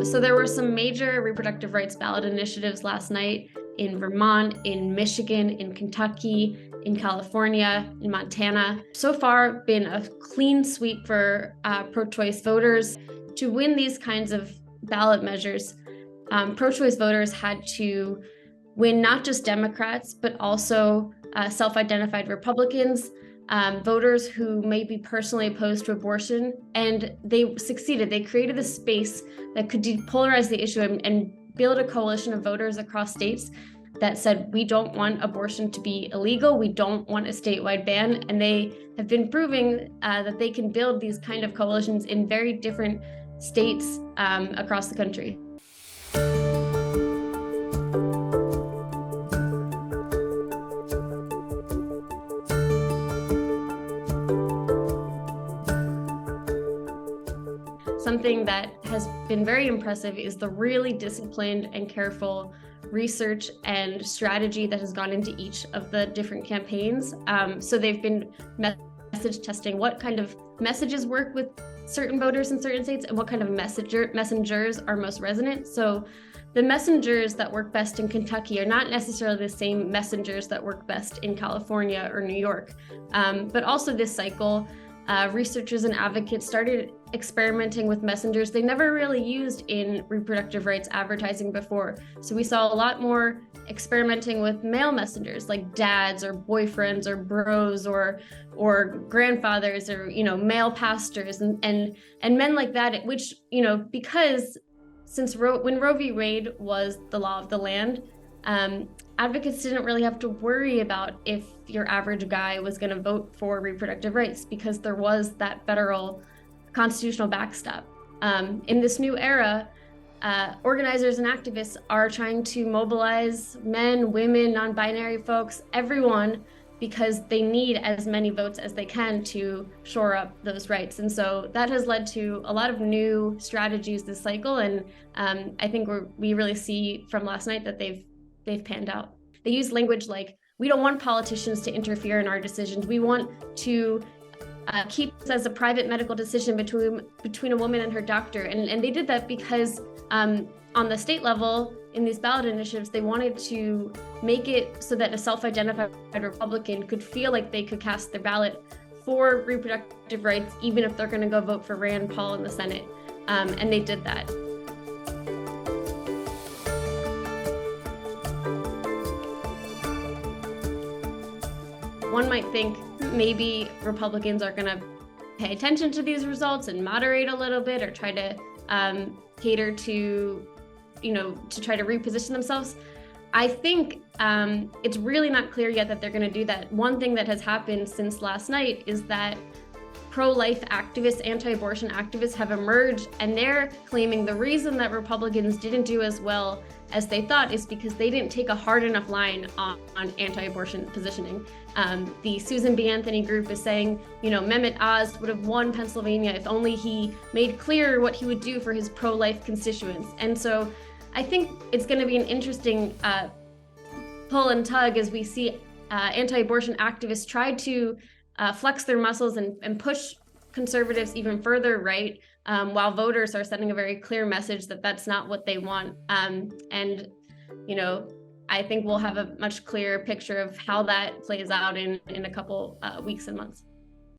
So there were some major reproductive rights ballot initiatives last night in Vermont, in Michigan, in Kentucky, in California, in Montana. So far, been a clean sweep for pro-choice voters. To win these kinds of ballot measures, pro-choice voters had to win not just Democrats, but also self-identified Republicans, voters who may be personally opposed to abortion, and they succeeded. They created a space that could depolarize the issue and build a coalition of voters across states that said, we don't want abortion to be illegal, we don't want a statewide ban, and they have been proving that they can build these kind of coalitions in very different states across the country. Something that has been very impressive is the really disciplined and careful research and strategy that has gone into each of the different campaigns. So they've been message testing what kind of messages work with certain voters in certain states and what kind of messengers are most resonant. So the messengers that work best in Kentucky are not necessarily the same messengers that work best in California or New York. But also this cycle, researchers and advocates started experimenting with messengers they never really used in reproductive rights advertising before. So we saw a lot more experimenting with male messengers like dads or boyfriends or bros or grandfathers or male pastors and men like that, which because since when Roe v. Wade was the law of the land, advocates didn't really have to worry about if your average guy was going to vote for reproductive rights because there was that federal constitutional backstop. In this new era, organizers and activists are trying to mobilize men, women, non-binary folks, everyone, because they need as many votes as they can to shore up those rights. And so that has led to a lot of new strategies this cycle. And I think we really see from last night that they've panned out. They use language like, we don't want politicians to interfere in our decisions. We want to keep this as a private medical decision between a woman and her doctor. And they did that because on the state level, in these ballot initiatives, they wanted to make it so that a self-identified Republican could feel like they could cast their ballot for reproductive rights, even if they're going to go vote for Rand Paul in the Senate. And they did that. One might think maybe Republicans are going to pay attention to these results and moderate a little bit or try to cater to, to try to reposition themselves. I think it's really not clear yet that they're going to do that. One thing that has happened since last night is that pro-life activists, anti-abortion activists have emerged, and they're claiming the reason that Republicans didn't do as well as they thought is because they didn't take a hard enough line on anti-abortion positioning. The Susan B. Anthony group is saying, Mehmet Oz would have won Pennsylvania if only he made clear what he would do for his pro-life constituents. And so I think it's going to be an interesting pull and tug as we see anti-abortion activists try to flex their muscles and push conservatives even further right, while voters are sending a very clear message that that's not what they want. I think we'll have a much clearer picture of how that plays out in a couple weeks and months.